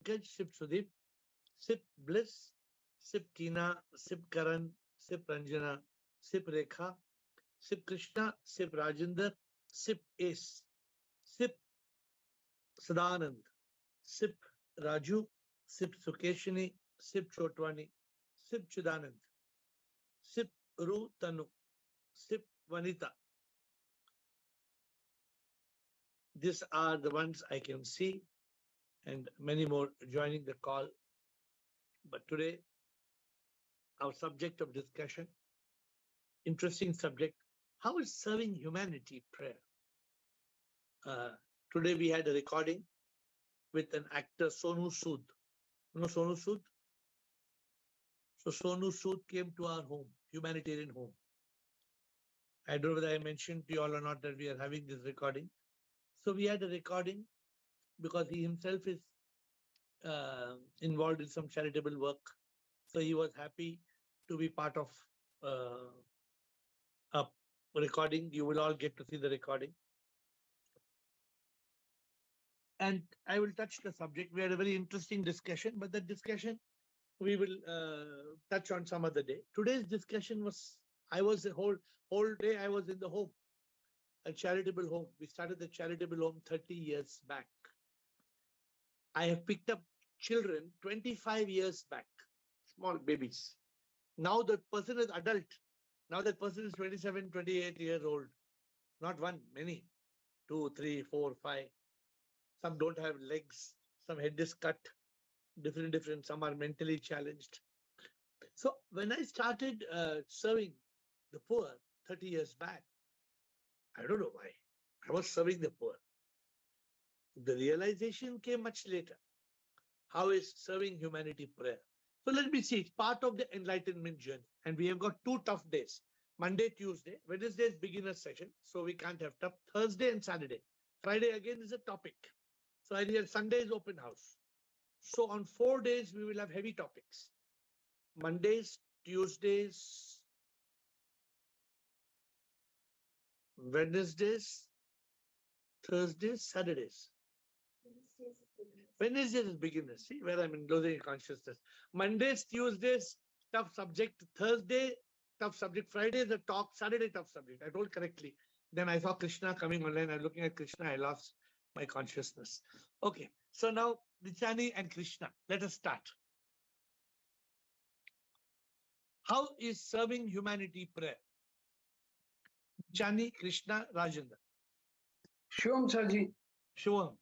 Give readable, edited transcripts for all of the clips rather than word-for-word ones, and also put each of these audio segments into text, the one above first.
Pankaj, Sip Sudeep, Sip Bliss, Sip Tina, Sip Karan, Sip Ranjana, Sip Rekha, Sip Krishna, Sip Rajinder, Sip Ace, Sip Sadanand, Sip Raju, Sip Sukeshini, Sip Chotwani, Sip Chidanand, Sip Ru Tanu, Sip Vanita. These are the ones I can see, and many more joining the call. But today, our subject of discussion, interesting subject, how is serving humanity prayer? Today we had a recording with an actor, Sonu Sood. You know Sonu Sood? So Sonu Sood came to our home, humanitarian home. I don't know whether I mentioned to you all or not that we are having this recording. So we had a recording because he himself is involved in some charitable work. So he was happy to be part of a recording. You will all get to see the recording. And I will touch the subject. We had a very interesting discussion, but that discussion we will touch on some other day. Today's discussion was, I was the whole day I was in the home, a charitable home. We started the charitable home 30 years back. I have picked up children 25 years back, small babies. Now the person is adult. Now that person is 27, 28 years old. Not one, many. 2, 3, 4, 5. Some don't have legs. Some head is cut. Different. Some are mentally challenged. So when I started serving the poor 30 years back, I don't know why. I was serving the poor. The realization came much later. How is serving humanity prayer? So let me see. It's part of the enlightenment journey. And we have got 2 tough days. Monday, Tuesday. Wednesday is beginner session. So we can't have tough. Thursday and Saturday. Friday again is a topic. So I think Sunday is open house. So on 4 days, we will have heavy topics. Mondays, Tuesdays, Wednesdays, Thursdays, Saturdays. Wednesdays is beginners. See where I'm in losing consciousness. Mondays, Tuesdays, tough subject. Thursday, tough subject. Friday is a talk. Saturday, tough subject. I told correctly. Then I saw Krishna coming online. I'm looking at Krishna. I lost my consciousness. Okay. So now, Dichani and Krishna, let us start. How is serving humanity prayer? Dichani, Krishna, Rajendra. Shivam Sarji. Shivam.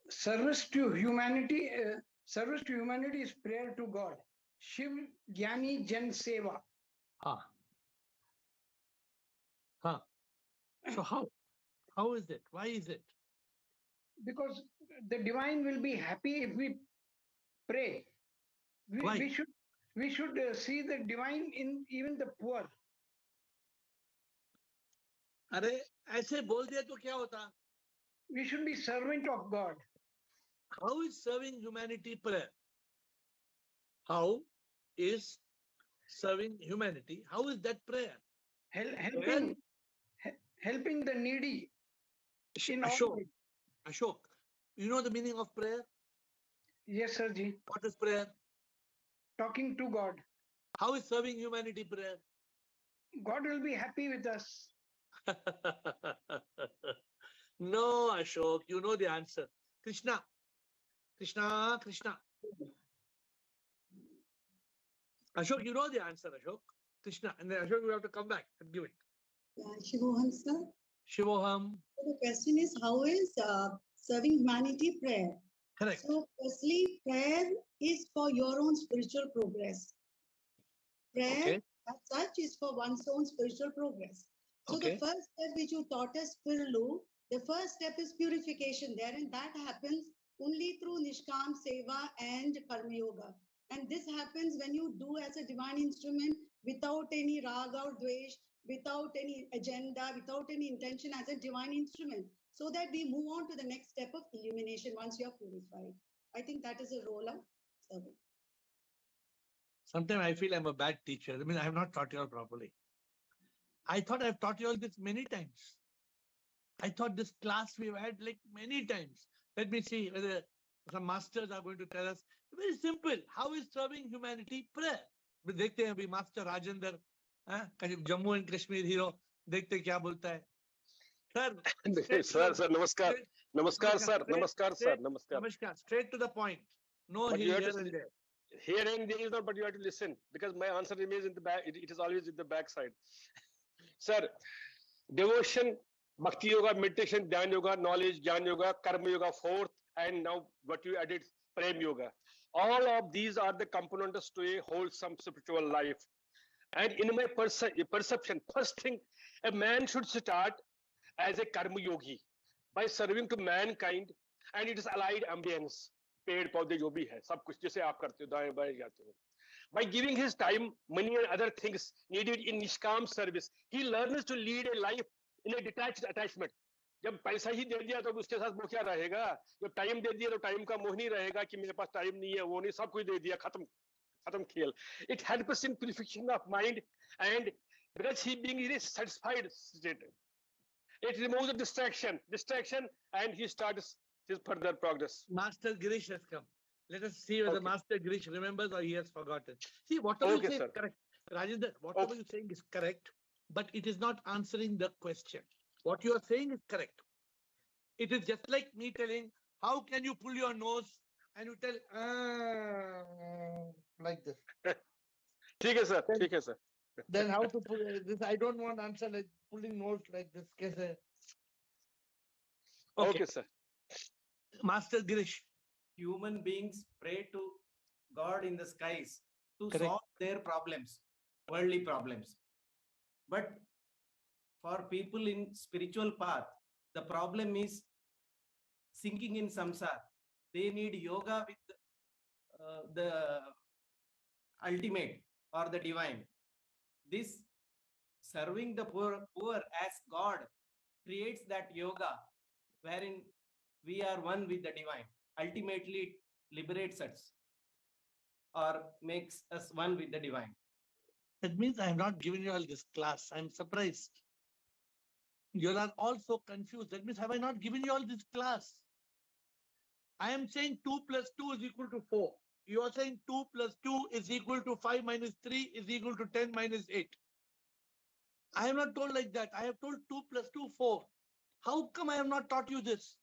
Service to humanity is prayer to God. Shiv Jnani Jan Seva. So how is it? Why is it? Because the divine will be happy if we pray. We should see the divine in even the poor. अरे ऐसे बोल दिया तो क्या होता? We should be servant of God. How is serving humanity prayer? How is serving humanity? How is that prayer? Helping the needy. Ashok, you know the meaning of prayer? Yes, Sarji. What is prayer? Talking to God. How is serving humanity prayer? God will be happy with us. No, Ashok, you know the answer. Krishna. Ashok, you know the answer, Ashok. Krishna. And then Ashok, you have to come back and give it. Shivoham, sir. Shivoham. So the question is, how is serving humanity prayer? Correct. So firstly, prayer is for your own spiritual progress. Prayer as such is for one's own spiritual progress. So the first step which you taught us, Pirlu, the first step is purification there, and that happens only through Nishkam, Seva and Karma Yoga. And this happens when you do as a divine instrument without any raga or dvesh, without any agenda, without any intention as a divine instrument, so that we move on to the next step of illumination once you are purified. I think that is a role of serving. Sometimes I feel I'm a bad teacher. I mean, I have not taught you all properly. I thought I've taught you all this many times. I thought this class we've had like many times. Let me see whether some masters are going to tell us. Very simple. How is serving humanity prayer? देखते हैं अभी master Rajendra, Jammu and Kashmir hero, देखते क्या बोलता है. Sir, namaskar. Namaskar, sir. Namaskar, sir. Namaskar. Namaskar. Straight to the point. No here and there. Here and there is not, but you have to listen because my answer remains in the back. It is always in the back side. Sir, devotion, bhakti yoga, meditation, dhyan yoga, knowledge, jnana yoga, karma yoga, fourth, and now what you added, prem yoga. All of these are the components to a wholesome spiritual life. And in my perception, first thing, a man should start as a karma yogi by serving to mankind and its allied ambience. पेड़ पौधे जो भी है सब कुछ जैसे आप करते हो दाएं बाएं जाते हो. By giving his time, money and other things needed in निष्काम service, he learns to lead a life in a detached attachment. जब पैसा ही दे दिया तो उसके साथ वो क्या रहेगा? जब टाइम दे दिया तो टाइम का मोह नहीं रहेगा कि मेरे पास टाइम नहीं है, वो नहीं, सब कुछ दे दिया, खत्म खेल. It helps in purification of mind and because he being in a satisfied state, it removes the distraction and he starts his further progress. Master Girish has come. Let us see whether Master Girish remembers or he has forgotten. See, whatever you say is correct. Rajendra, whatever you're saying is correct, but it is not answering the question. What you are saying is correct. It is just like me telling, how can you pull your nose? And you tell, like this. ठीक है sir. Then how to pull this? I don't want answer like pulling nose like this. Kaise? Okay, sir. Master Girish. Human beings pray to God in the skies to solve their problems, worldly problems. But for people in spiritual path, the problem is sinking in samsara. They need yoga with the ultimate or the divine. This serving the poor as God creates that yoga wherein we are one with the divine. Ultimately, it liberates us or makes us one with the divine. That means I have not given you all this class. I'm surprised. You all are all so confused. That means have I not given you all this class? I am saying 2 plus 2 is equal to 4. You are saying 2 plus 2 is equal to 5 minus 3 is equal to 10 minus 8. I have not told like that. I have told 2 plus 2, 4. How come I have not taught you this?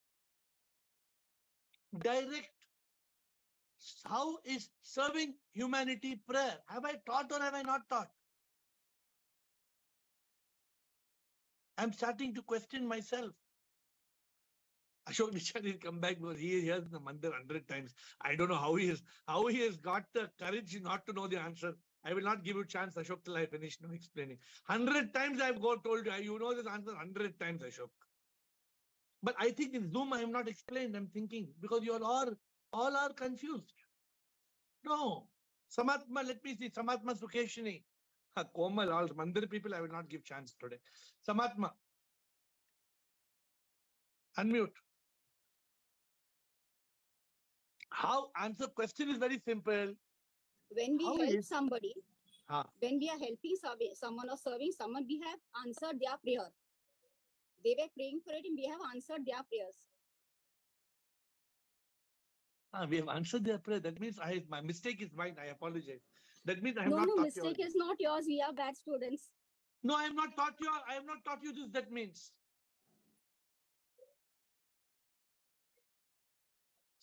Direct. How is serving humanity prayer? Have I taught or have I not taught? I'm starting to question myself. Ashok Nishad will come back because he hears the mandir 100 times. I don't know how he has got the courage not to know the answer. I will not give you a chance, Ashok, till I finish explaining. 100 times I've told you, you know this answer 100 times, Ashok. But I think in Zoom I have not explained. I'm thinking because you all are confused. No. Samatma, let me see. Samatma Sukeshini. Komal, all Mandir people, I will not give chance today. Samatma. Unmute. How answer question is very simple. When we help somebody, when we are helping someone or serving someone, we have answered their prayer. They were praying for it and we have answered their prayers. We have answered their prayer. That means my mistake is mine. I apologize. That means I have not taught you. No, mistake is not yours. We are bad students. No, I have not taught you. I have not taught you this. That means.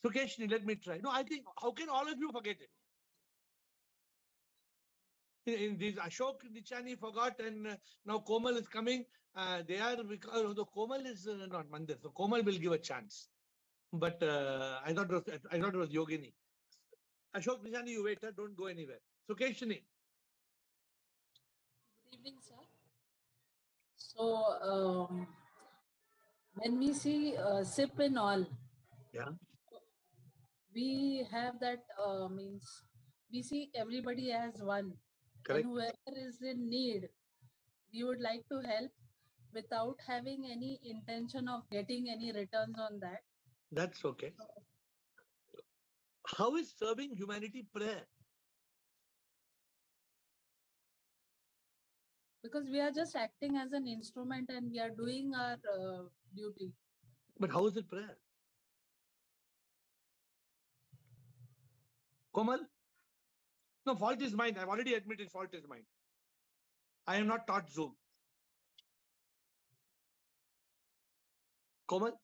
Sukeshni, let me try. No, I think, how can all of you forget it? In these Ashok Nichani forgot and now Komal is coming. They are, because the Komal is not Mandir. So Komal will give a chance. But I thought it was Yogini. Ashok Nichani, you wait, don't go anywhere. Sukeshni. Good evening, sir. So, when we see SIP and all, we have that means we see everybody as one. Correct. And whoever is in need, we would like to help without having any intention of getting any returns on that. That's okay. How is serving humanity prayer? Because we are just acting as an instrument and we are doing our duty. But how is it prayer? Komal? No, fault is mine. I've already admitted fault is mine. I am not taught Zoom. Komal?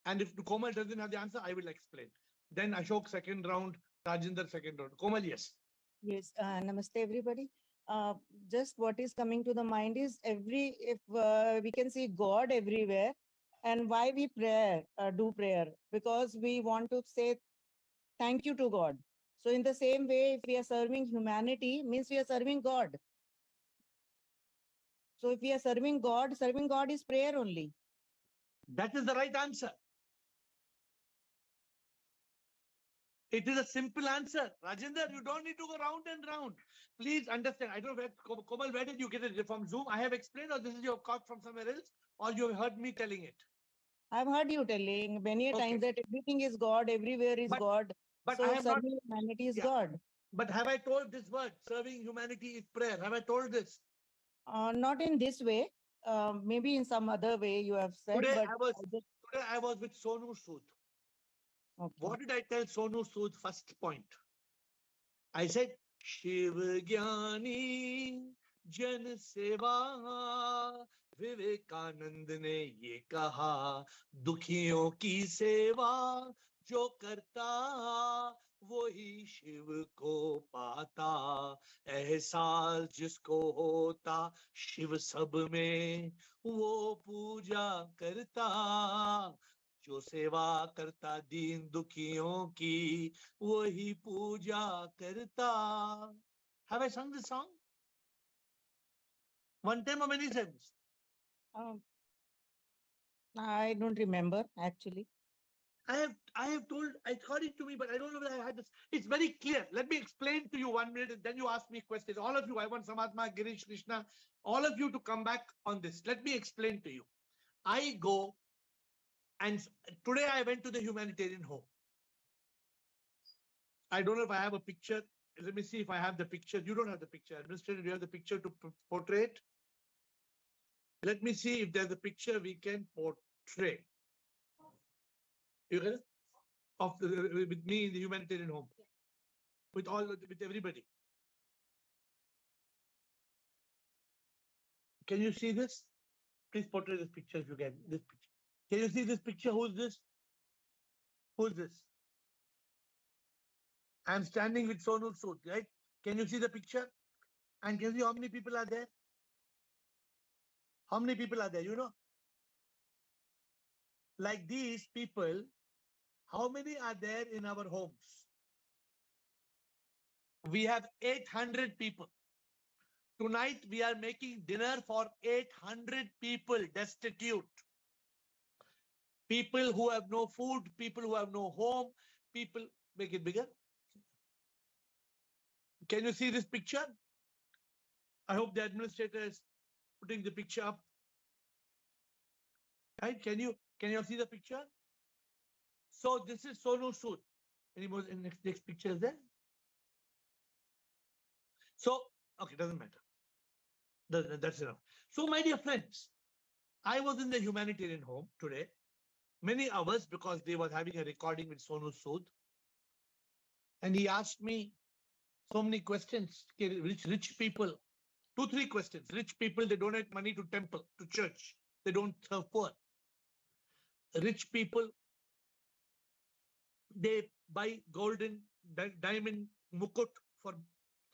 And if Komal doesn't have the answer, I will explain. Then Ashok second round, Rajinder second round. Komal, yes. Yes, namaste everybody. Just what is coming to the mind is if we can see God everywhere, and why we do prayer, because we want to say thank you to God. So in the same way, if we are serving humanity, means we are serving God. So if we are serving God is prayer only. That is the right answer. It is a simple answer. Rajinder, you don't need to go round and round. Please understand. I don't know where, Komal, where did you get it from Zoom? I have explained, or this is your caught from somewhere else, or you have heard me telling it? I've heard you telling many times that everything is God, everywhere is God. But so I have serving humanity is God. But have I told this word, serving humanity is prayer? Have I told this? Not in this way. Maybe in some other way you have said. Today But today I was with Sonu Sood. Okay. What did I tell Sonu Sood? First point. I said, Shiv Jnani Jan Seva. Vivekananda ने ये कहा, दुखियों की सेवा जो करता वही शिव को पाता, एहसास जिसको होता शिव सब में वो पूजा करता, जो सेवा करता दीन दुखियों की वही पूजा करता. Have I sung this song? One time or many times? I don't remember actually. I have told, according to me, but I don't know whether I had this. It's very clear. Let me explain to you 1 minute, and then you ask me questions. All of you, I want Samatma, Girish, Krishna, all of you to come back on this. Let me explain to you. I go, and today I went to the humanitarian home. I don't know if I have a picture. Let me see if I have the picture. You don't have the picture. Administrator, do you have the picture to portray it? Let me see if there's a picture we can portray. You get it? With me in the humanitarian home. With everybody. Can you see this? Please portray this picture if you can. This picture. Can you see this picture? Who's this? Who's this? I'm standing with Sonu Sood, right? Can you see the picture? And can you see how many people are there? How many people are there? You know? Like these people, how many are there in our homes? We have 800 people. Tonight, we are making dinner for 800 people destitute. People who have no food, people who have no home, people, make it bigger. Can you see this picture? I hope the administrator is putting the picture up. Right? Can you see the picture? So this is Sonu Sood. Any more in next picture is there? So, okay, doesn't matter. That's enough. So, my dear friends, I was in the humanitarian home today, many hours, because they were having a recording with Sonu Sood. And he asked me so many questions. Rich people, 2-3 questions. Rich people, they donate money to temple, to church. They don't serve poor. Rich people, they buy golden diamond mukut for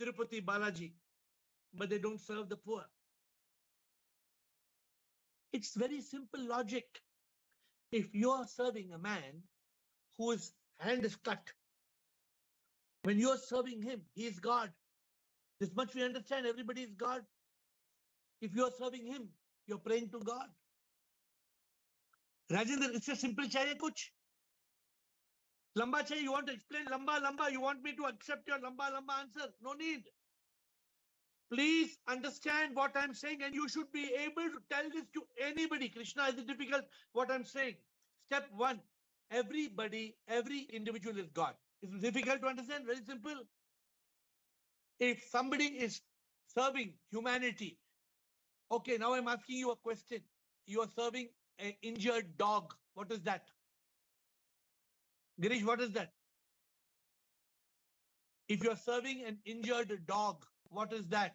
Tirupati Balaji, but they don't serve the poor. It's very simple logic. If you are serving a man whose hand is cut, when you are serving him, he is God. This much we understand, everybody is God. If you are serving him, you're praying to God. Rajinder, it's a simple chahiye kuch. Lamba chahiye, you want to explain lamba, you want me to accept your lamba answer? No need. Please understand what I'm saying, and you should be able to tell this to anybody. Krishna, is it difficult what I'm saying? Step 1, every individual is God. Is it difficult to understand? Very simple. If somebody is serving humanity, okay, now I'm asking you a question. You are serving an injured dog. What is that? Girish, what is that? If you're serving an injured dog, what is that?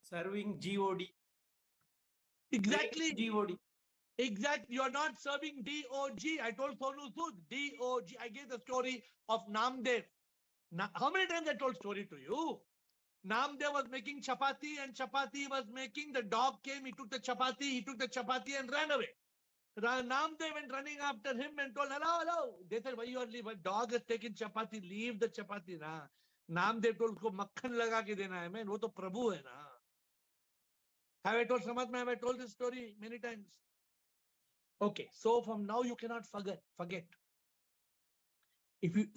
Serving God. Exactly. God. Exactly. You're not serving DOG. I told Sonu Sood, DOG. I gave the story of Namdev. How many times I told story to you? Namdev was making chapati and chapati was making, the dog came, he took the chapati and ran away. Namdev went running after him and told, hello, hello. They said, why you are leaving? Dog has taken chapati, leave the chapati. Na. Namdev told, usko makhan laga ke dena hai, man. Wo to Prabhu hai na. Have I told Samatma? Have I told this story many times? Okay, so from now you cannot forget.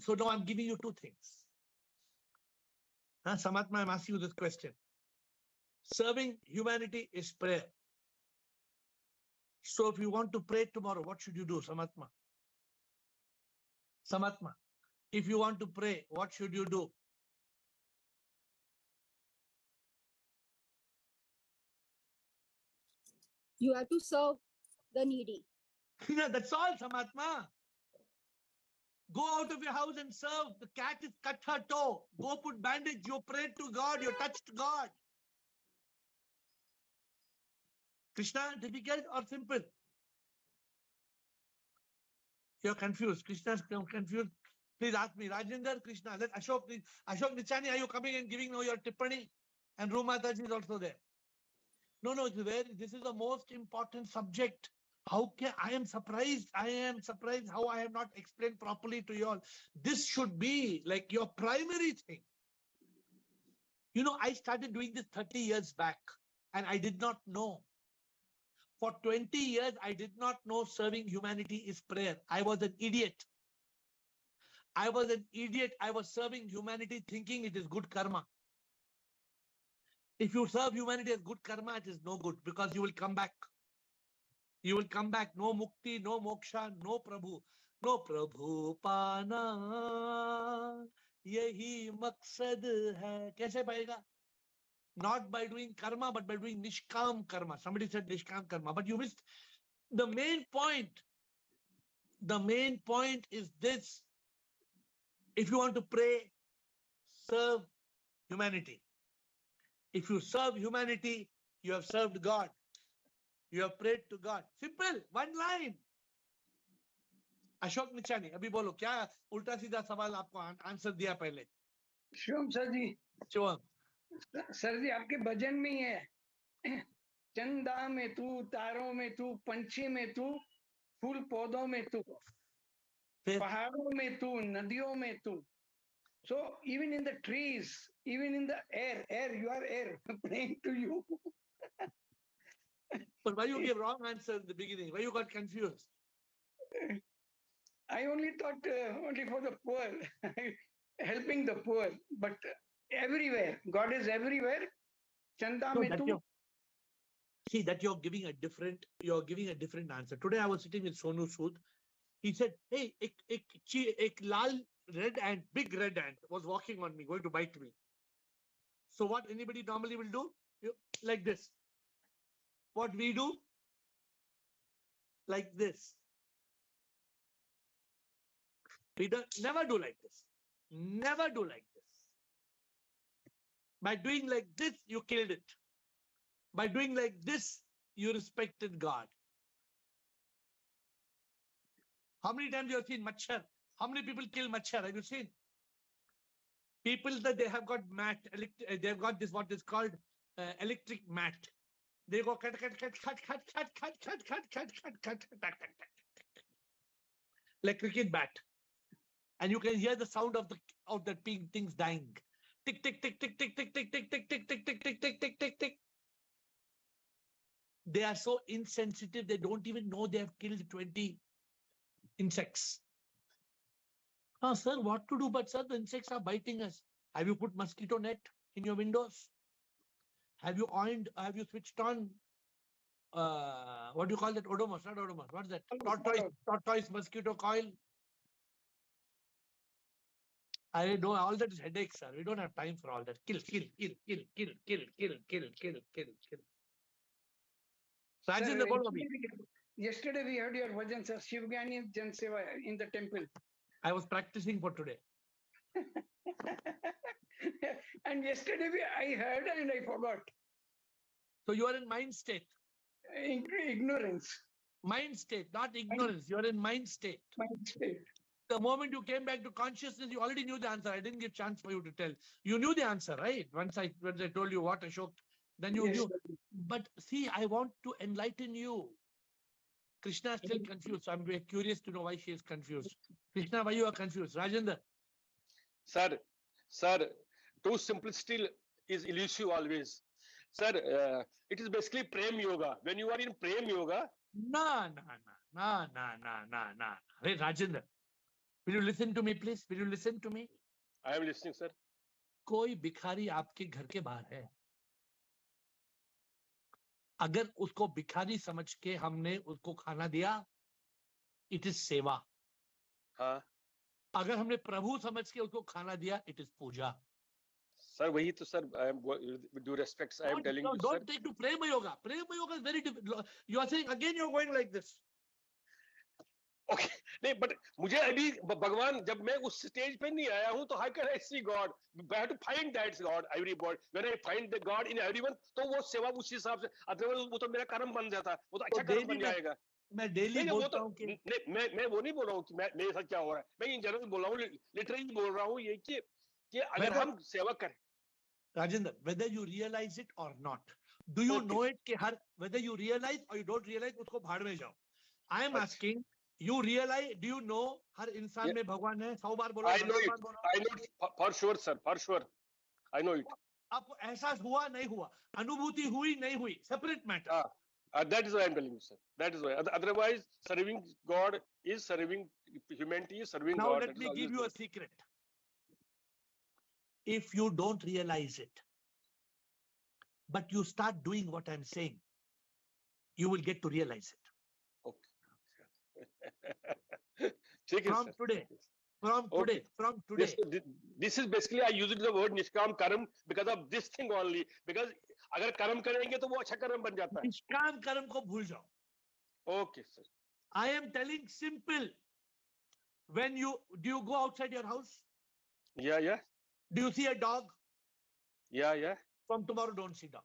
So now I'm giving you two things. Samatma, I'm asking you this question. Serving humanity is prayer. So if you want to pray tomorrow, what should you do, Samatma? Samatma, if you want to pray, what should you do? You have to serve the needy. That's all, Samatma. Go out of your house and serve. The cat is cut her toe. Go put bandage. You prayed to God. You touched God. Krishna, difficult or simple? You're confused. Krishna's confused. Please ask me. Rajendra, Krishna. Let Ashok, please. Ashok Nichani, are you coming and giving now your tippani? And Rumataji is also there. No, this is the most important subject. How can I am surprised how I have not explained properly to you all. This should be like your primary thing. You know, I started doing this 30 years back and I did not know. For 20 years, I did not know serving humanity is prayer. I was an idiot. I was serving humanity thinking it is good karma. If you serve humanity as good karma, it is no good because you will come back. You will come back. No mukti, no moksha, no Prabhu. No Prabhu pana. Yahi maksad hai. Kaise paega? Not by doing karma, but by doing nishkam karma. Somebody said nishkam karma, but you missed the main point. The main point is this. If you want to pray, serve humanity. If you serve humanity, you have served God. You have prayed to God. Simple, one line. Ashok निचानी अभी बोलो क्या उल्टा सीधा सवाल आपको answer दिया पहले Shivam sir जी आपके भजन में ही है चंदा में तू तारों में तू पंछी में तू फूल पौधों में तू पहाड़ों में तू नदियों में तू so even in the trees even in the air you are air praying to you but why you gave wrong answer in the beginning? Why you got confused? I only thought only for the poor, helping the poor, but everywhere. God is everywhere. Chanda no, mein tu. See that you're giving a different answer. Today I was sitting with Sonu Sood. He said, hey, ek lal red ant, big red ant was walking on me, going to bite me. So what anybody normally will do? Like this. What we do? Like this. We never do like this. Never do like this. By doing like this, you killed it. By doing like this, you respected God. How many times you have seen machhar? How many people kill machhar? Have you seen? People that they have got mat, they have got this what is called electric mat. They go cut, like cricket bat, and you can hear the sound of the things dying. Tick tick tick tick tick tick tick tick tick tick tick tick tick tick tick tick tick. They are so insensitive. They don't even know they have killed 20 insects. Sir, what to do? But sir, the insects are biting us. Have you put mosquito net in your windows? Have you switched on, what do you call that? Odomos, not Odomos. What's that? Tortoise mosquito coil. I know all that is headache, sir. We don't have time for all that. Kill. Yesterday we heard your bhajan, sir. Shivgani Jan Seva in the temple. I was practicing for today. And yesterday I heard and I forgot. So you are in mind state. Ignorance. Mind state, not ignorance. You are in mind state. Mind state. The moment you came back to consciousness, you already knew the answer. I didn't give chance for you to tell. You knew the answer, right? Once I told you what Ashok, then you knew. But see, I want to enlighten you. Krishna is still confused. So I'm very curious to know why she is confused. Krishna, why you are confused? Rajendra. Sir, too simplicity is elusive always. Sir, it is basically Prem Yoga. When you are in Prem Yoga. No. Hey, Rajendra, will you listen to me, please? Will you listen to me? I am listening, sir. कोई भिखारी आपके घर के बाहर है, अगर उसको भिखारी समझ के हमने उसको खाना दिया, इट इज सेवा. हाँ. अगर हमने प्रभु समझ के उसको खाना दिया, इट इज पूजा. Sir, वही तो sir, I am with due respect, I am telling you, don't take to Prema Yoga. Prema Yoga is very difficult. You are saying again, you are going like this. Okay, नहीं, but मुझे अभी भगवान जब मैं उस stage पे नहीं आया हूँ, तो how can I see God? I have to find that God everybody. When I find the God in everyone, तो वो सेवा उस हिसाब से, अदरवाइज वो तो मेरा कर्म बन जाता, वो तो अच्छा कर्म बन जाएगा. मैं डेली बोलता हूँ कि मैं वो नहीं बोल रहा हूँ कि मेरे साथ क्या हो रहा है. मैं इन जनरल बोल रहा हूँ, लिटरली बोल रहा हूँ ये कि अगर हम सेवा करें. Rajendra, whether you realize it or not, do you know it कि हर whether you realize or you don't realize, उसको भाड़ में जाओ. I am asking, you realize, do you know हर इंसान में भगवान है? 100 बार बोलो. I know it for sure, sir, for sure. I know it. आपको एहसास हुआ नहीं हुआ, अनुभूति हुई नहीं हुई, separate matter. That is why I am telling you, sir. That is why. Otherwise, serving God is serving humanity, is serving God. Now let me give you a secret. If you don't realize it, but you start doing what I'm saying, you will get to realize it. Okay. From today. This is basically, I use the word Nishkam Karam because of this thing only. Because अगर कर्म करेंगे तो वो अच्छा कर्म बन जाता है. निष्काम कर्म को भूल जाओ. Okay, sir. I am telling simple. When do you go outside your house? Yeah. Do you see a dog? Yeah. From tomorrow, don't see dog.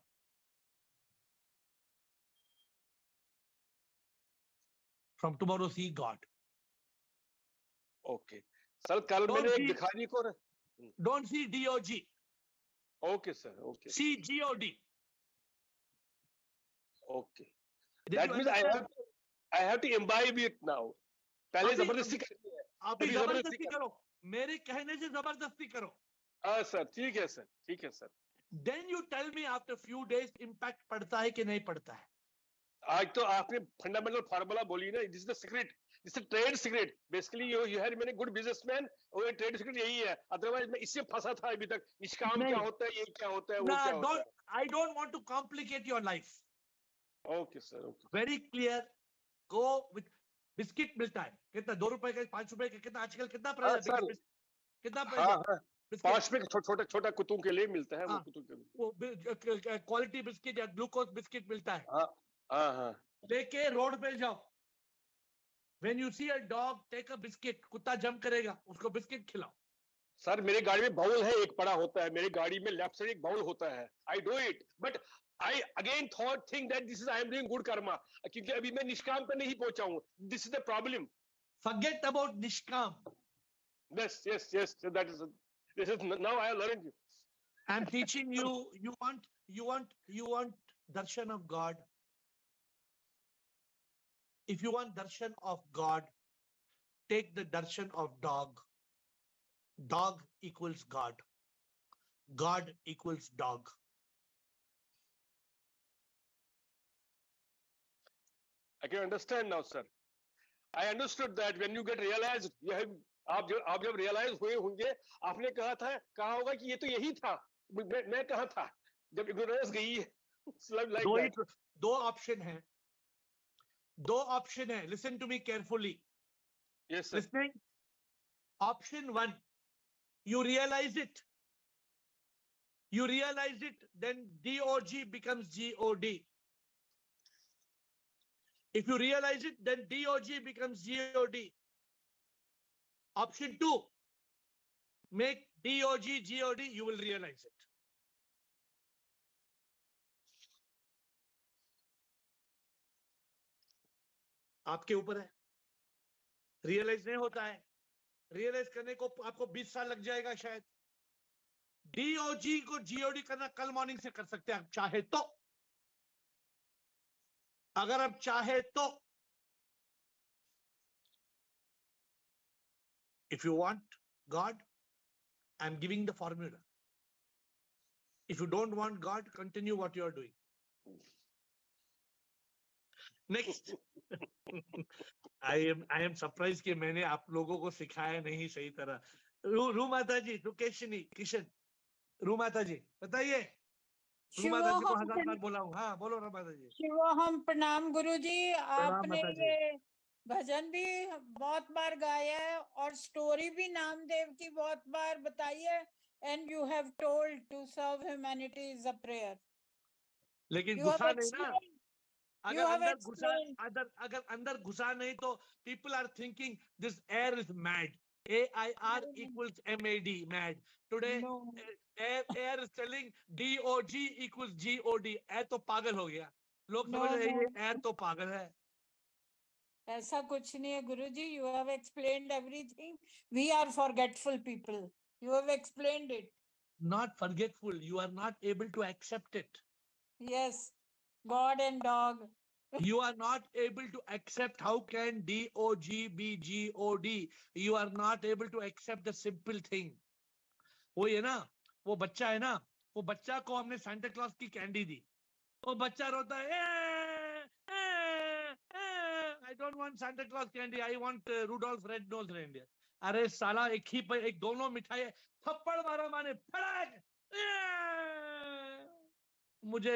From tomorrow, see God. Okay. Sir, कल मैंने एक भिखारी को. Don't see DOG. Okay, sir. Okay. See GOD. Okay. That means I have to imbibe it now. पहले जबरदस्ती करनी है. अभी जबरदस्ती करो. मेरे कहने से जबरदस्ती करो. सर ठीक है sir. Then you tell me after few days impact पड़ता है कि नहीं पड़ता है. आज तो आपने फंडामेंटल फार्मूला बोली ना. This is the secret. This is a trade secret. Basically, you have many good businessmen. और trade secret यही है. Otherwise, मैं इससे फंसा था अभी तक. निष्काम क्या होता है, ये क्या होता है, वो क्या होता है. I don't want to complicate your life. Okay, sir. Okay. Very clear. Go with biscuit मिलता है. कितना 2 रुपए का, 5 रुपए का, कितना आजकल कितना प्राइस है? कितना प्राइस? 5 रुपए छोटा कुत्तों के लिए मिलता है. वो क्वालिटी बिस्किट या ग्लूकोज बिस्किट मिलता है. हाँ. लेके रोड पे जाओ. When you see a dog, take a biscuit. कुत्ता जंप करेगा, उसको बिस्किट खिलाओ. सर मेरे गाड़ी में बाउल है, एक पड़ा होता है. मेरी गाड़ी में लेफ्ट साइड एक बाउल होता है. I do it, but I again think that this is I am doing good karma. क्योंकि अभी मैं निष्काम पे नहीं पहुंचा हूँ. This is the problem. Forget about निष्काम. Yes. This is now I have learned you. I'm teaching you. You want darshan of God. If you want darshan of God, take the darshan of dog. Dog equals God. God equals dog. I can understand now, sir. I understood that when you get realized, आप जब realize हुए होंगे, आपने कहा होगा कि ये तो यही था. मैं कहाँ था जब ignorance गई है. दो ऑप्शन है. Listen to me carefully. Yes, sir. Listening. Option 1, you realize it. Then DOG becomes GOD. If you realize it, then DOG becomes GOD. Option 2, Make DOG, GOD, you will realize it. आपके ऊपर है, realise नहीं होता है, realise करने को आपको 20 साल लग जाएगा शायद। DOG को GOD करना कल मॉर्निंग से कर सकते हैं आप चाहे तो, अगर आप चाहे तो। If you want God, I'm giving the formula. If you don't want God, continue what you are doing. Next. I am surprised कि मैंने आप लोगों को सिखाया नहीं सही तरह। रू माता जी, रुकेशनी, किशन, रू माता जी बताइए। रू माता जी को 1000 बार बोला हूँ। हाँ बोलो रू माता जी। शिवोहम प्रणाम गुरु जी। आपने माता जी। ये भजन भी बहुत बार गाया है और स्टोरी भी नामदेव की बहुत बार बताई है। And you have told to serve humanity is a prayer. लेकिन You have गुस्सा नहीं ना, explained. You अगर have अंदर घुसा, explained. अगर अंदर घुसा नहीं तो people are thinking this AIR is mad. AIR equals MAD, mad. Today No. AIR is telling DOG equals GOD. AIR तो पागल हो गया, लोग समझ No, रहे हैं no. ये AIR तो पागल है। ऐसा कुछ नहीं है गुरु जी। You have explained everything. We are forgetful people. You have explained it. Not forgetful, you are not able to accept it. Yes, God and dog. You are not able to accept. How can DOG be GOD? You are not able to accept the simple thing. वो ये ना, वो बच्चा है ना, वो बच्चा को हमने सांता क्लॉज की कैंडी दी, वो बच्चा रोता है, I don't want Santa Claus candy, I want Rudolph red-nosed reindeer. अरे साला एक ही पे एक दोनों मिठाई है, थप्पड़ मारा माने फड़ाक, मुझे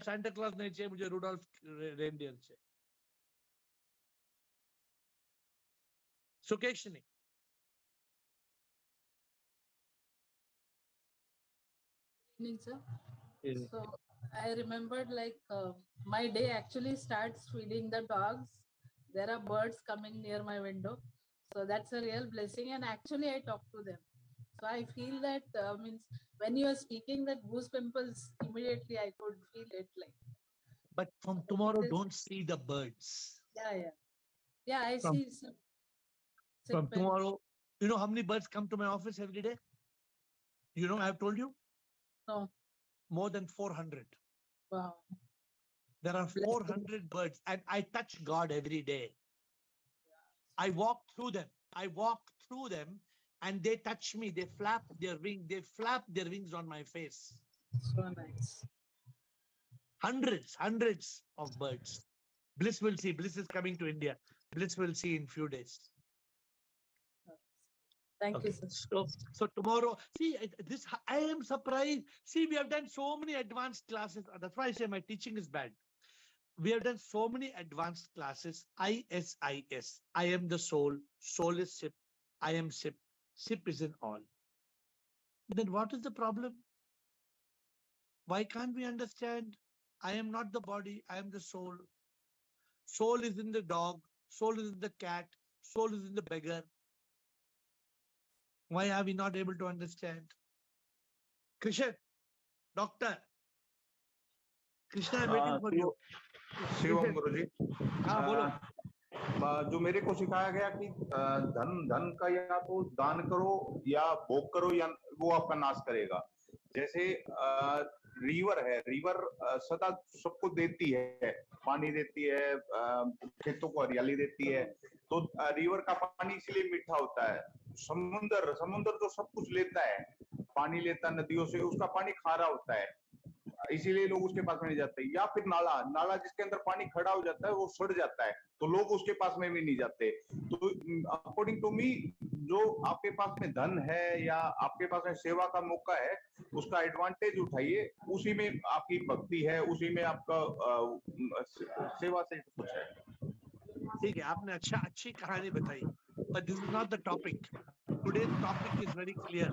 सांता क्लॉज नहीं चाहिए, मुझे रूडोल्फ रेनडियर चाहिए। Sukeshani. Evening, sir. So I remembered my day actually starts feeding the dogs. There are birds coming near my window. So that's a real blessing. And actually I talk to them. So I feel that means when you are speaking that goose pimples, immediately I could feel it like. But from tomorrow, don't see the birds. Yeah, I see. From tomorrow, you know how many birds come to my office every day? You know, I have told you? No. More than 400. Wow. There are 400 birds, and I touch God every day. I walk through them. And they touch me. They flap their wings on my face. So nice. Hundreds of birds. Bliss will see. Bliss is coming to India. Bliss will see in few days. Thank you, sir. So tomorrow, see this. I am surprised. See, we have done so many advanced classes. That's why I say my teaching is bad. We have done so many advanced classes. ISIS. I am the soul. Soul is SIP. I am SIP. SIP is in all. Then what is the problem? Why can't we understand? I am not the body. I am the soul. Soul is in the dog. Soul is in the cat. Soul is in the beggar. Why are we not able to understand? Krishan, doctor. Krishna, I'm waiting for you. Shivam गुरुजी। हाँ बोलो। जो मेरे को सिखाया गया कि धन का या तो दान करो या भोग करो या वो आपका नाश करेगा। जैसे रिवर है, रिवर सदा सबको देती है, पानी देती है, खेतों को हरियाली देती है, तो रिवर का पानी इसलिए मीठा होता है। समुद्र जो सब कुछ लेता है, पानी लेता है नदियों से, उसका पानी खारा होता है, इसीलिए लोग उसके पास में नहीं जाते। या फिर नाला जिसके अंदर पानी खड़ा हो जाता है वो सड़ जाता है, तो लोग उसके पास में भी नहीं जाते। तो अकॉर्डिंग टू मी, जो आपके पास में धन है या आपके पास में सेवा का मौका है, उसका एडवांटेज उठाइए, उसी में आपकी भक्ति है, उसी में आपका सेवा से कुछ है। ठीक है, आपने अच्छी कहानी बताई, but this is not the topic. Today's topic is very clear.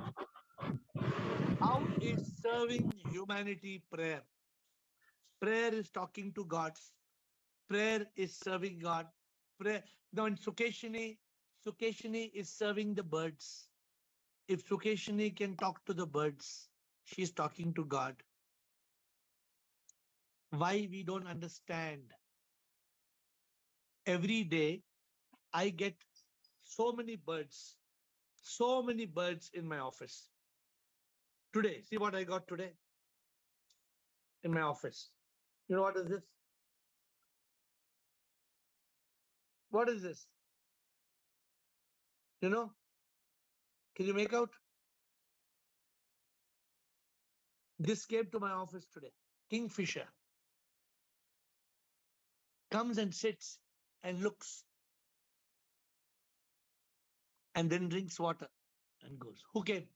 How is serving humanity prayer? Prayer is talking to God. Prayer is serving God. Prayer. Now in Sukeshini is serving the birds. If Sukeshini can talk to the birds, she's talking to God. Why we don't understand? Every day I get so many birds in my office. Today, see what I got today in my office. You know what is this? What is this? You know? Can you make out? This came to my office today. Kingfisher comes and sits and looks and then drinks water and goes. Who came?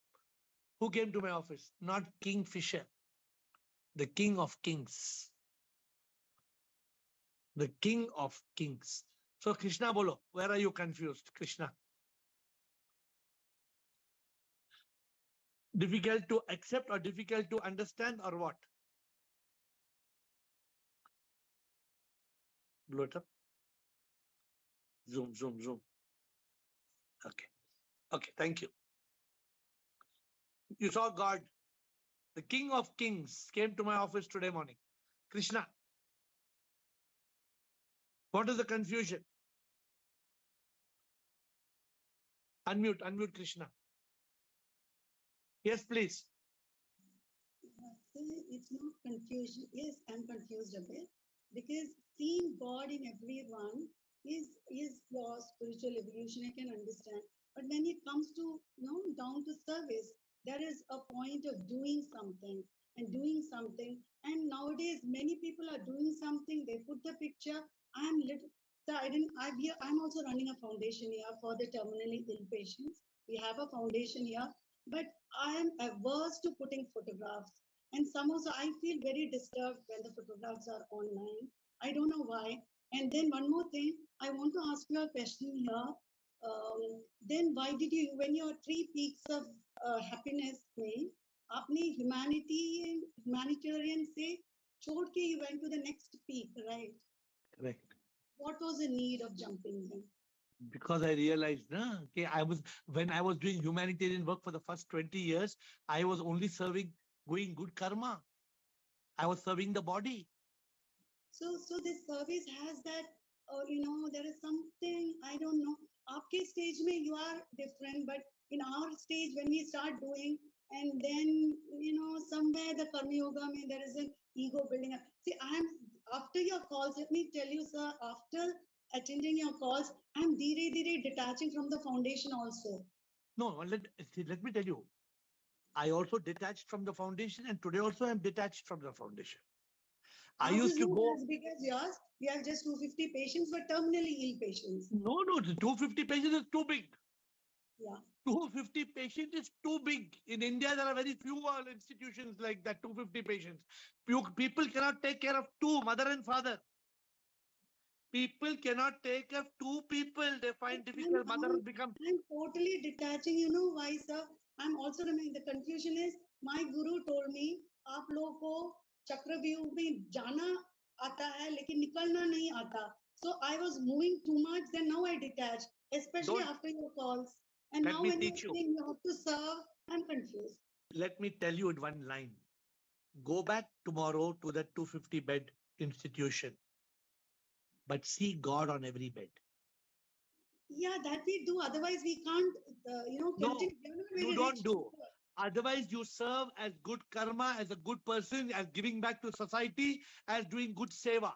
Who came to my office? Not Kingfisher, the King of Kings. The King of Kings. So Krishna bolo, where are you confused, Krishna? Difficult to accept or difficult to understand or what? Blow it up. Zoom, zoom, zoom. Okay. Okay, thank you. You saw God. The King of Kings came to my office today morning. Krishna. What is the confusion? Unmute, unmute Krishna. Yes, please. It's not confusion. Yes, I'm confused a bit because seeing God in everyone is your spiritual evolution. I can understand, but when it comes to down to service, there is a point of doing something and doing something. And nowadays, many people are doing something. They put the picture. I'm little. So I'm also running a foundation here for the terminally ill patients. We have a foundation here, but I am averse to putting photographs. And somehow so I feel very disturbed when the photographs are online. I don't know why. And then one more thing, I want to ask you a question here. Then why did you, when your 3 peaks of happiness में, आपने humanitarian से छोड़ के you went to the next peak, right? Correct. What was the need of jumping then? Because I realized, okay, when I was doing humanitarian work for the first 20 years, I was only going good karma. I was serving the body. So this service has that, there is something, I don't know. Aapke stage mein you are different, but in our stage when we start doing, and then, somewhere the Karma Yoga mein there is an ego building up. See, after your calls, let me tell you, sir, after attending your calls, I'm dire detaching from the foundation also. No, let me tell you. I also detached from the foundation, and today also I'm detached from the foundation. I used to go. As big as yours. We have just 250 patients, but terminally ill patients. No, the 250 patients is too big. Yeah. 250 patients is too big. In India, there are very few institutions like that, 250 patients. People cannot take care of 2, mother and father. People cannot take care of 2 people. They find difficult. Mother becomes. I'm totally detaching. You know why, sir? I'm also remembering the confusion is my guru told me, आप लोगों को चक्रव्यूह में जाना आता है, लेकिन निकलना नहीं आता. So I was moving too much. Then now I detach, especially after your calls. And now when you're saying you have to serve, I'm confused. Let me tell you in one line. Go back tomorrow to that 250 bed institution, but see God on every bed. Yeah, that we do. Otherwise, we can't, continue. No, you don't do. Otherwise, you serve as good karma, as a good person, as giving back to society, as doing good seva.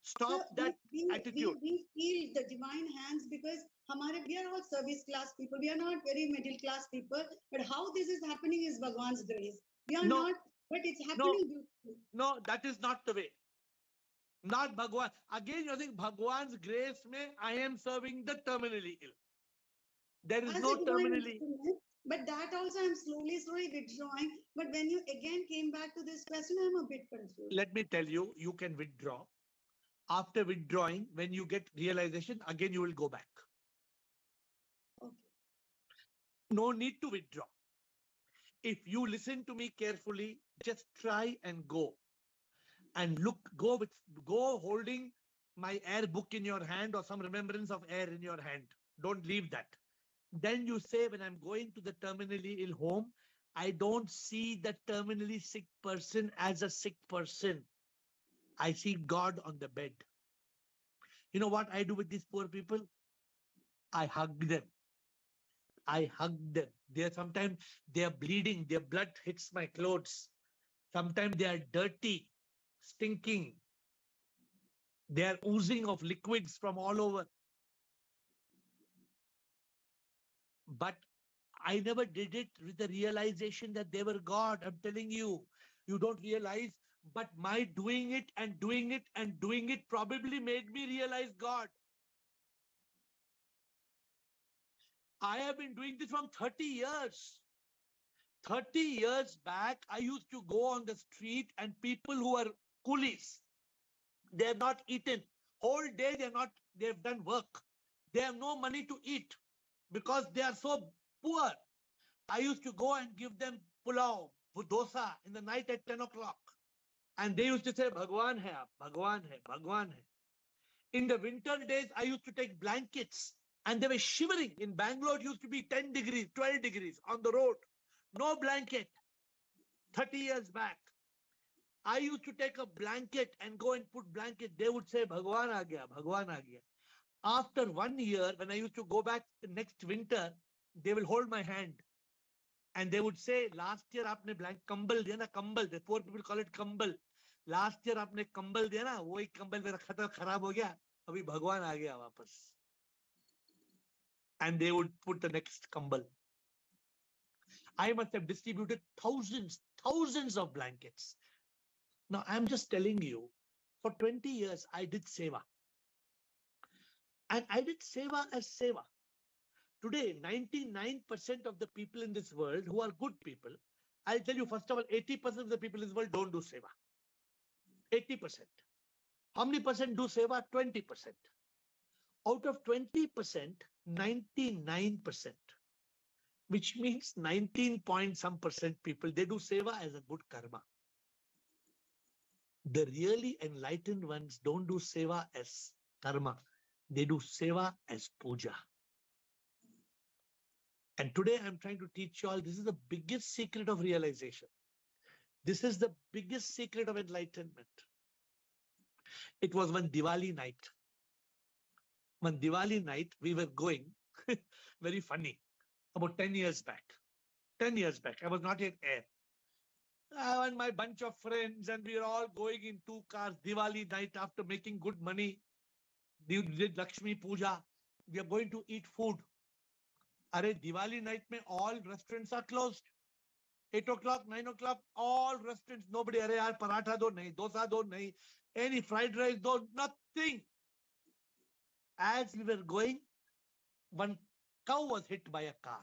Stop that attitude. We feel the divine hands because we are all service class people. We are not very middle class people. But how this is happening is Bhagwan's grace. We are not, but it's happening. No, that is not the way. Not Bhagwan. Again, you think Bhagwan's grace may I am serving the terminally ill. There is no terminally. But that also I'm slowly withdrawing. But when you again came back to this question, I'm a bit confused. Let me tell you, you can withdraw. After withdrawing, when you get realization, again you will go back. Okay. No need to withdraw. If you listen to me carefully, just try and go. And go holding my AiR book in your hand or some remembrance of AiR in your hand. Don't leave that. Then you say, when I'm going to the terminally ill home, I don't see the terminally sick person as a sick person. I see God on the bed. You know what I do with these poor people? I hug them. I hug them. Sometimes they are bleeding. Their blood hits my clothes. Sometimes they are dirty, stinking. They are oozing of liquids from all over. But I never did it with the realization that they were God. I'm telling you, you don't realize, but my doing it and doing it and doing it probably made me realize God. I have been doing this from 30 years. 30 years back, I used to go on the street and people who are coolies, they have not eaten. Whole day they have done work. They have no money to eat because they are so poor. I used to go and give them pulao, dosa in the night at 10 o'clock. And they used to say, Bhagwan hai, Bhagwan hai, Bhagwan hai. In the winter days, I used to take blankets and they were shivering. In Bangalore, it used to be 10 degrees, 12 degrees on the road. No blanket. 30 years back. I used to take a blanket and go and put blanket. They would say, Bhagwan aa gaya, Bhagwan aa gaya. After 1 year, when I used to go back the next winter, they will hold my hand. And they would say, last year aapne blank kambal diya na, kambal. The poor people call it kambal. Last year aapne kambal diya na, wohi kambal mera kharab ho gaya. Abhi Bhagwan aa gaya wapas. And they would put the next kambal. I must have distributed thousands of blankets. Now, I'm just telling you, for 20 years, I did seva. And I did seva as seva. Today, 99% of the people in this world who are good people, I'll tell you, first of all, 80% of the people in this world don't do seva. 80%. How many percent do seva? 20%. Out of 20%, 99%, which means 19 point some percent people, they do seva as a good karma. The really enlightened ones don't do seva as karma. They do seva as puja. And today I'm trying to teach you all, this is the biggest secret of realization. This is the biggest secret of enlightenment. It was one Diwali night. One Diwali night, we were going, very funny, about 10 years back. 10 years back, I was not yet AiR. I and my bunch of friends, and we were all going in 2 cars, Diwali night, after making good money. We did Lakshmi Puja. We are going to eat food. Are Diwali night, all restaurants are closed. 8 o'clock, 9 o'clock, all restaurants, nobody, are yaar, paratha do nahi, dosa do nahi, any fried rice do, nothing. As we were going, one cow was hit by a car.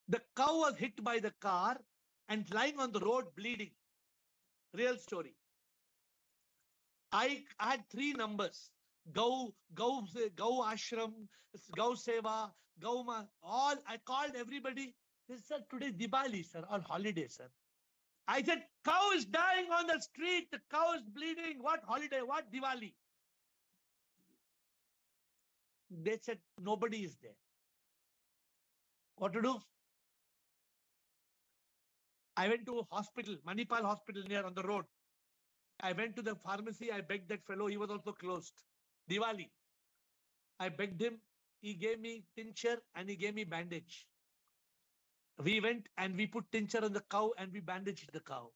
The cow was hit by the car and lying on the road bleeding. Real story. I had 3 numbers. Gau Ashram, Gau Seva, Gauma, all. I called everybody. They said, today Diwali, sir, on holiday, sir. I said, cow is dying on the street. The cow is bleeding. What holiday? What Diwali? They said, nobody is there. What to do? I went to a hospital, Manipal hospital near on the road. I went to the pharmacy. I begged that fellow. He was also closed. Diwali. I begged him. He gave me tincture and he gave me bandage. We went and we put tincture on the cow and we bandaged the cow.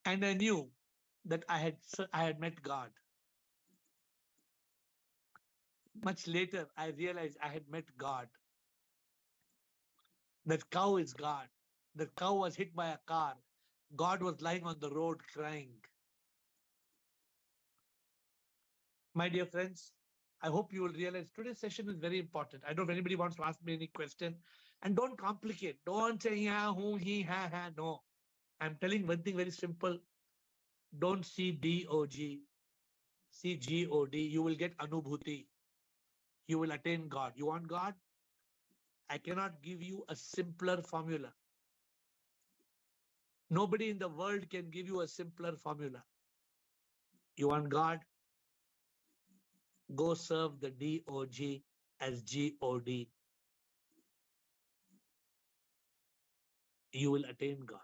And I knew that I had met God. Much later, I realized I had met God. That cow is God. The cow was hit by a car. God was lying on the road crying. My dear friends, I hope you will realize today's session is very important. I don't know if anybody wants to ask me any question. And don't complicate. Don't say, yeah, who, he, ha, ha. No. I'm telling one thing very simple. Don't see D-O-G. See G-O-D. You will get Anubhuti. You will attain God. You want God? I cannot give you a simpler formula. Nobody in the world can give you a simpler formula. You want God? Go serve the DOG as God. You will attain God.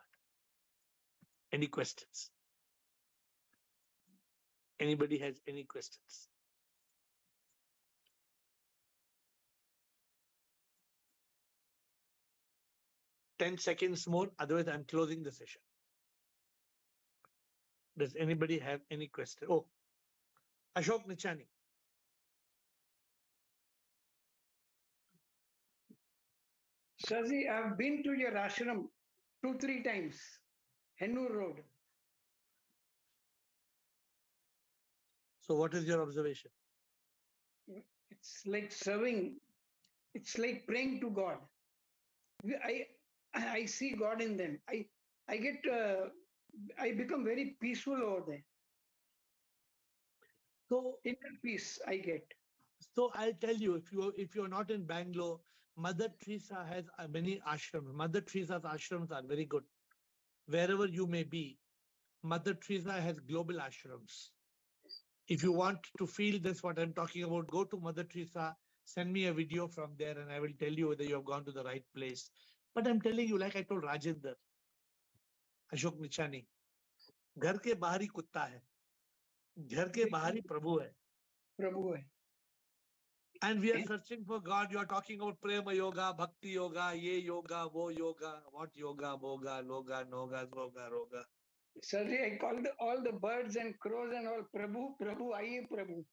Any questions? Anybody has any questions? Ten seconds more, otherwise I'm closing the session. Does anybody have any question? Oh, Ashok Nichani. Shaji, I've been to your ashram 2-3 times, Hennur Road. So what is your observation? It's like serving. It's like praying to God. I see God in them. I get I become very peaceful over there. So inner peace I get. So I'll tell you, if you're not in Bangalore, Mother Teresa has many ashrams. Mother Teresa's ashrams are very good. Wherever you may be, Mother Teresa has global ashrams. If you want to feel this, what I'm talking about, go to Mother Teresa, send me a video from there, and I will tell you whether you have gone to the right place. But I'm telling you, like I told Rajendra, Ashok Nichani, घर के बाहरी कुत्ता है, घर के बाहरी प्रभु है. प्रभु है. And we are searching for God. You are talking about prema yoga, bhakti yoga, ye yoga, wo yoga, what yoga, boga, loga, noga, zoga, roga. Sorry, I called all the birds and crows and all Prabhu, Prabhu, Aiye Prabhu.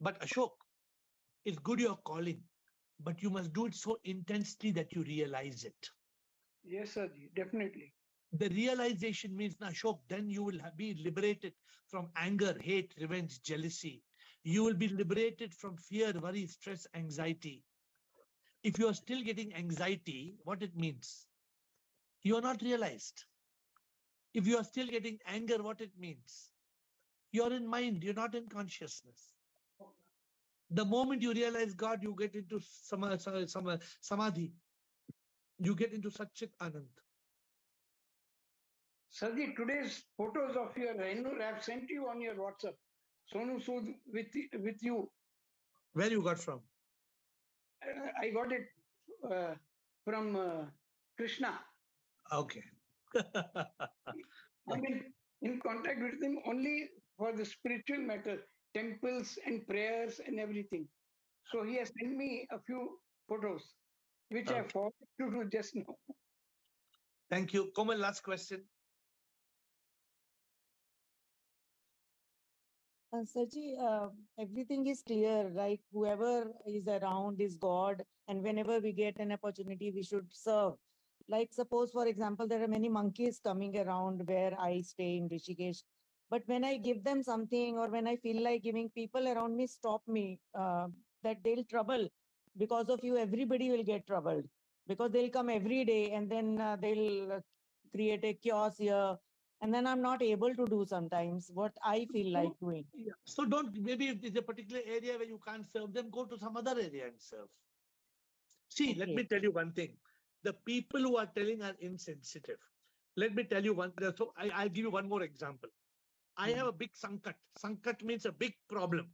But Ashok, it's good you're calling, but you must do it so intensely that you realize it. Yes, sir, definitely. The realization means, Ashok, then you will be liberated from anger, hate, revenge, jealousy. You will be liberated from fear, worry, stress, anxiety. If you are still getting anxiety, what it means? You are not realized. If you are still getting anger, what it means? You're in mind, you're not in consciousness. The moment you realize God, you get into samadhi. You get into Satchit Anand. Sarji, today's photos of your Hennur I have sent you on your WhatsApp. Sonu Sood with you. Where you got from? I got it from Krishna. Okay. I've been in contact with him only for the spiritual matter, temples and prayers and everything. So he has sent me a few photos, which I forwarded to you just now. Thank you. Komal, last question. Saji, everything is clear, right? Whoever is around is God, and whenever we get an opportunity, we should serve. Like suppose, for example, there are many monkeys coming around where I stay in Rishikesh. But when I give them something or when I feel like giving, people around me stop me, that they'll trouble. Because of you, everybody will get troubled. Because they'll come every day and then they'll create a chaos here. And then I'm not able to do sometimes what I feel like doing. Yeah. So don't, maybe if there's a particular area where you can't serve them, go to some other area and serve. See, let me tell you one thing. The people who are telling are insensitive. Let me tell you one. So I'll give you one more example. I have a big sankat. Sankat means a big problem.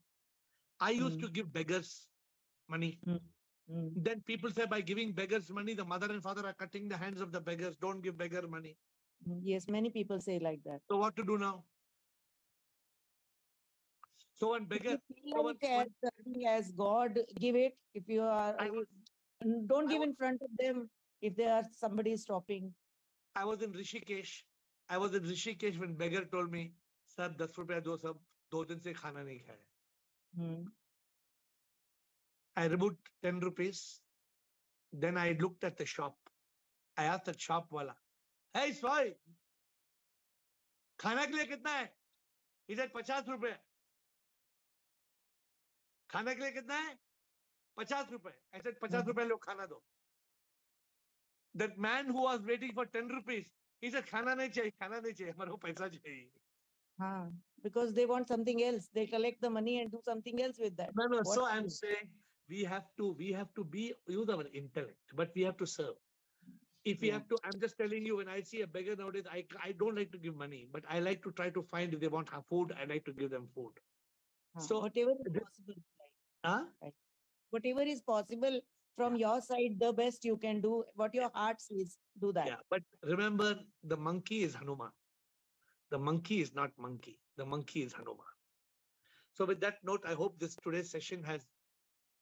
I used to give beggars money. Then people say by giving beggars money, the mother and father are cutting the hands of the beggars. Don't give beggar money. Yes, many people say like that. So what to do now? So one beggar. As God, give it. If you are, don't give in front of them if they are somebody stopping. I was in Rishikesh. When beggar told me, "Sir, 10 rupees do sab, 2 din se khana nahi khaya." I removed 10 rupees. Then I looked at the shop. I asked the shop wala, "Hey, soy, खाना के लिए कितना है?" He said 50 रुपए. खाना के लिए कितना है? 50 रुपए. I said 50 रुपए लो खाना दो. That man who was waiting for 10 rupees, he said खाना नहीं चाहिए, हमारे को पैसा चाहिए. Because they want something else. They collect the money and do something else with that. No. So I'm saying we have to use our intellect, but we have to serve. If we have to, I'm just telling you, when I see a beggar nowadays, I don't like to give money, but I like to try to find if they want food, I like to give them food. So whatever is possible. Huh? Right. Whatever is possible from your side, the best you can do. What your heart says, do that. Yeah, but remember, the monkey is Hanuman. The monkey is not monkey. The monkey is Hanuman. So with that note, I hope this today's session has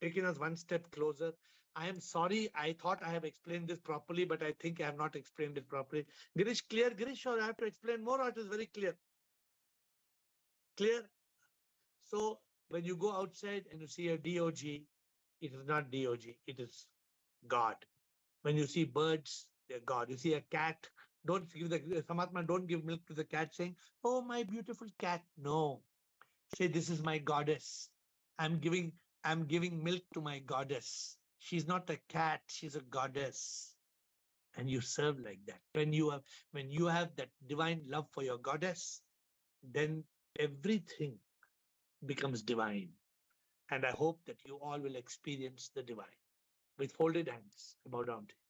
taken us one step closer. I am sorry. I thought I have explained this properly, but I think I have not explained it properly. Girish, clear? Girish, or I have to explain more, or it is very clear? Clear? So when you go outside and you see a DOG, it is not DOG. It is God. When you see birds, they're God. You see a cat, don't give the Samatma, don't give milk to the cat saying, "Oh, my beautiful cat." No. Say, "This is my goddess. I'm giving milk to my goddess. She's not a cat, she's a goddess." And you serve like that. When you have that divine love for your goddess, then everything becomes divine. And I hope that you all will experience the divine. With folded hands, I bow down to you.